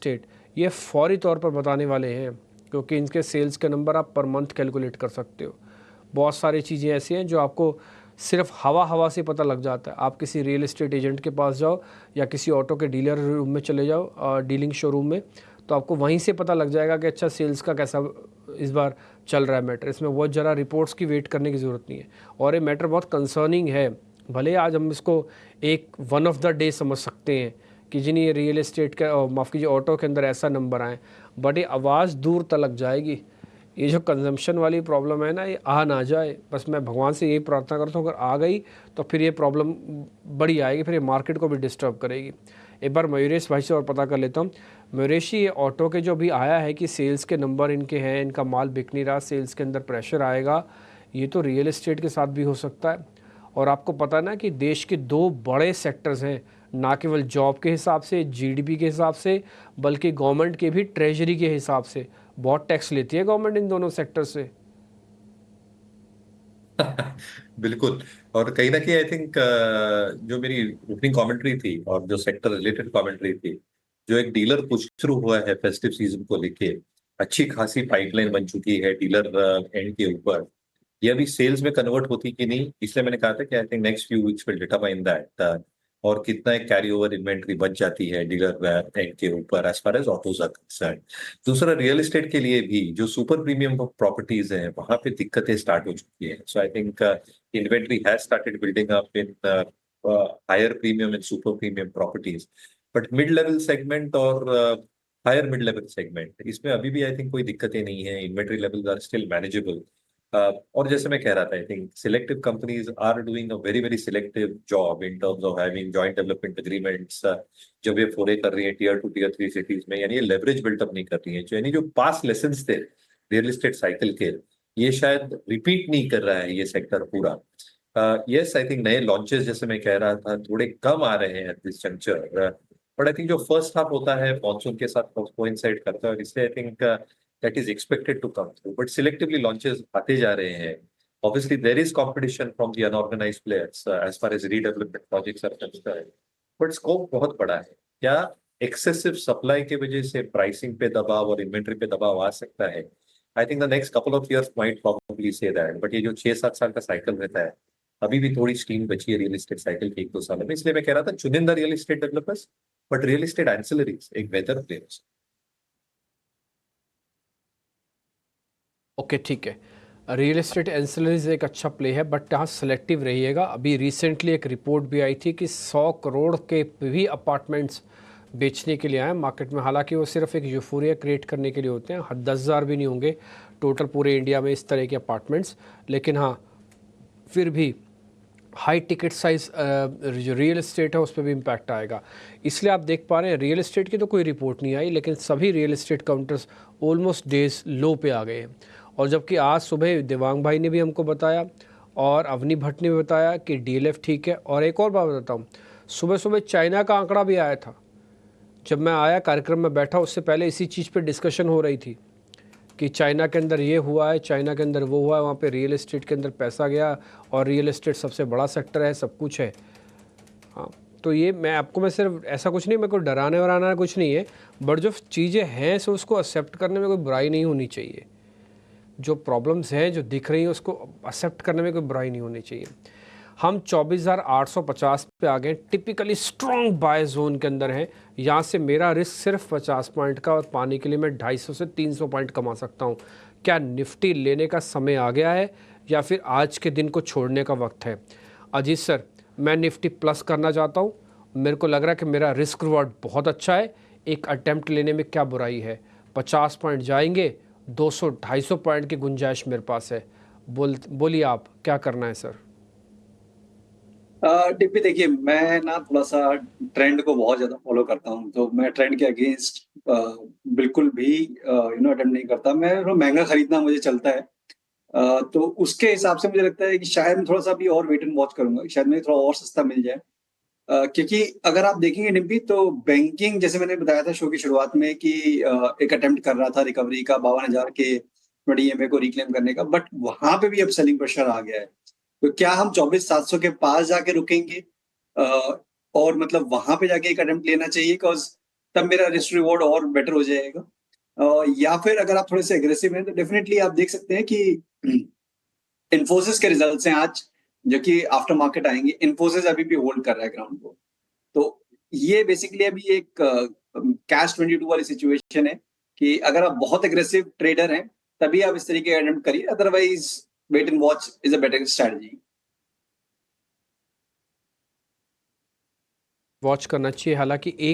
Estate, ये फौरी तौर पर बताने वाले हैं, क्योंकि इनके सेल्स के नंबर आप पर मंथ कैलकुलेट कर सकते हो। बहुत सारी चीज़ें ऐसी हैं जो आपको सिर्फ हवा हवा से पता लग जाता है। आप किसी रियल एस्टेट एजेंट के पास जाओ या किसी ऑटो के डीलर रूम में चले जाओ, डीलिंग शोरूम में, तो आपको वहीं से पता लग जाएगा कि अच्छा सेल्स का कैसा इस बार चल रहा है मैटर। इसमें बहुत ज़रा रिपोर्ट्स की वेट करने की ज़रूरत नहीं है, और ये मैटर बहुत कंसर्निंग है। भले आज हम इसको एक वन ऑफ द डे समझ सकते हैं कि जिन ये रियल एस्टेट का, माफ़ कीजिए, ऑटो के अंदर ऐसा नंबर आए, बट ये आवाज़ दूर तलक जाएगी। ये जो कंजम्पशन वाली प्रॉब्लम है ना, ये आ ना जाए, बस मैं भगवान से यही प्रार्थना करता हूँ। अगर आ गई तो फिर ये प्रॉब्लम बड़ी आएगी, फिर ये मार्केट को भी डिस्टर्ब करेगी। एक बार मयूरेश भाई से और पता कर लेता हूँ। मयूरेश जी, ये ऑटो के जो भी आया है कि सेल्स के नंबर इनके हैं, इनका माल बिक नहीं रहा, सेल्स के अंदर प्रेशर आएगा, ये तो रियल एस्टेट के साथ भी हो सकता है। और आपको पता है ना कि देश के दो बड़े सेक्टर्स हैं, ना केवल जॉब के हिसाब से, जीडीपी के हिसाब से, बल्कि गवर्नमेंट के भी ट्रेजरी के हिसाब से। बहुत टैक्स लेती है गवर्नमेंट इन दोनों सेक्टर से। बिल्कुल। और कहीं ना कहीं आई थिंक जो मेरी ओपनिंग कमेंट्री थी और जो सेक्टर रिलेटेड कमेंट्री थी, जो एक डीलर पुश थ्रू हुआ है फेस्टिव सीजन को लेके, अच्छी खासी पाइपलाइन बन चुकी है डीलर एंड के ऊपर। ये अभी सेल्स में कन्वर्ट होती कि नहीं, इसलिए मैंने कहा था कि I think next few weeks will determine that, और कितना एक कैरी ओवर इन्वेंट्री बच जाती है डीलर एंड के ऊपर as far as autos are concern. दूसरा, रियल एस्टेट के लिए भी जो सुपर प्रीमियम प्रॉपर्टीज हैं, वहां पे दिक्कतें स्टार्ट हो चुकी हैं। So I think inventory has started building up in higher premium and super premium properties. But mid level segment और हायर मिड लेवल सेगमेंट, इसमें अभी भी आई थिंक कोई दिक्कतें नहीं है, inventory levels are still manageable. और जैसे मैं कह रहा था, I think selective companies are doing a very very selective job in terms of having joint development agreements. जब ये फोरे कर रही है टीयर 2 टीयर 3 सिटीज में, यानी ये लेवरेज बिल्टअप नहीं कर रही है, यानी जो पास्ट लेसन्स थे रियल एस्टेट साइकिल के, ये शायद रिपीट नहीं कर रहा है ये सेक्टर पूरा। यस, आई थिंक नए लॉन्चेस, जैसे मैं कह रहा था, थोड़े कम आ रहे हैं at this juncture. But I think जो फर्स्ट हाफ होता है मॉनसून के साथ कोइंसाइड करता है, और इसलिए I think that is expected to come through. But selectively launches आते जा रहे हैं. Obviously, there is competition from the unorganized players as far as redevelopment projects are concerned. But scope बहुत बड़ा है. क्या excessive supply के वजह से pricing पे दबाव और inventory पे दबाव आ सकता है? I think the next couple of years might probably say that. But ये जो 6-7 साल का साइकिल रहता है, अभी भी थोड़ी स्टीम बची है रियल एस्टेट साइकिल के 1-2 सालों में। इसलिए मैं कह रहा था चुनिंदा real estate developers, but real estate ancillaries एक बेहतर प्लेयर्स। ओके, ठीक है। रियल एस्टेट एंसिलरीज एक अच्छा प्ले है, बट यहाँ सेलेक्टिव रहिएगा। अभी रिसेंटली एक रिपोर्ट भी आई थी कि 100 करोड़ के भी अपार्टमेंट्स बेचने के लिए आए मार्केट में। हालांकि वो सिर्फ एक यूफोरिया क्रिएट करने के लिए होते हैं, 10,000 भी नहीं होंगे टोटल पूरे इंडिया में इस तरह के अपार्टमेंट्स। लेकिन हाँ, फिर भी हाई टिकट साइज जो रियल एस्टेट है उस पर भी इम्पैक्ट आएगा। इसलिए आप देख पा रहे हैं रियल एस्टेट की तो कोई रिपोर्ट नहीं आई, लेकिन सभी real estate counters almost days low पे आ गए हैं। और जबकि आज सुबह देवांग भाई ने भी हमको बताया और अवनी भट्ट ने भी बताया कि डीएलएफ ठीक है। और एक और बात बताता हूँ, सुबह सुबह चाइना का आंकड़ा भी आया था। जब मैं आया कार्यक्रम में बैठा, उससे पहले इसी चीज़ पर डिस्कशन हो रही थी कि चाइना के अंदर ये हुआ है, चाइना के अंदर वो हुआ है, वहाँ पे रियल एस्टेट के अंदर पैसा गया, और रियल एस्टेट सबसे बड़ा सेक्टर है, सब कुछ है। हाँ, तो ये मैं सिर्फ ऐसा कुछ नहीं, मेरे को डराने वराना कुछ नहीं है, बट जो चीज़ें हैं सो उसको एक्सेप्ट करने में कोई बुराई नहीं होनी चाहिए। जो प्रॉब्लम्स हैं जो दिख रही हैं उसको एक्सेप्ट करने में कोई बुराई नहीं होनी चाहिए। हम 24,850 पे आ गए, टिपिकली स्ट्रॉन्ग बाय जोन के अंदर हैं। यहाँ से मेरा रिस्क सिर्फ 50 पॉइंट का, और पाने के लिए मैं 250 से 300 पॉइंट कमा सकता हूँ। क्या निफ्टी लेने का समय आ गया है या फिर आज के दिन को छोड़ने का वक्त है? अजीत सर, मैं निफ्टी प्लस करना चाहता हूँ। मेरे को लग रहा है कि मेरा रिस्क रिवॉर्ड बहुत अच्छा है, एक अटेम्प्ट लेने में क्या बुराई है। 50 पॉइंट जाएंगे, 200-250 पॉइंट की गुंजाइश मेरे पास है। बोलिए आप क्या करना है सर? टिप्पी देखिए, मैं ना थोड़ा सा ट्रेंड को बहुत ज्यादा फॉलो करता हूँ, तो मैं ट्रेंड के अगेंस्ट बिल्कुल भी अटेम्प्ट नहीं करता। मैं महंगा खरीदना मुझे चलता है। तो उसके हिसाब से मुझे लगता है कि शायद मैं थोड़ा सा भी और वेट एंड वॉच करूंगा, शायद मुझे थोड़ा और सस्ता मिल जाए। क्योंकि अगर आप देखेंगे डिम्पी, तो बैंकिंग, जैसे मैंने बताया था शो की शुरुआत में कि एक अटेम्प्ट कर रहा था रिकवरी का 52,000 के ईएमए को रिक्लेम करने का, बट वहां पे भी अब सेलिंग प्रेशर आ गया है। तो क्या हम 24,700 के पास जाके रुकेंगे, और मतलब वहां पे जाके एक अटेम्प्ट लेना चाहिए? बिकॉज तब मेरा रिस्क रिवॉर्ड और बेटर हो जाएगा। या फिर अगर आप थोड़े से एग्रेसिव हैं तो डेफिनेटली आप देख सकते हैं कि इन्फोसिस के रिजल्ट्स हैं आज, जो कि आफ्टर मार्केट आएंगे। इन्फोसिस अभी भी होल्ड कर रहा है ग्राउंड को। तो ये बेसिकली अभी एक कैश 22 वाली सिचुएशन है कि अगर आप बहुत एग्रेसिव ट्रेडर हैं तभी आप इस तरीके का अटेम्प्ट करिए, otherwise wait and watch is a better strategy. Watch करना चाहिए, हालांकि एक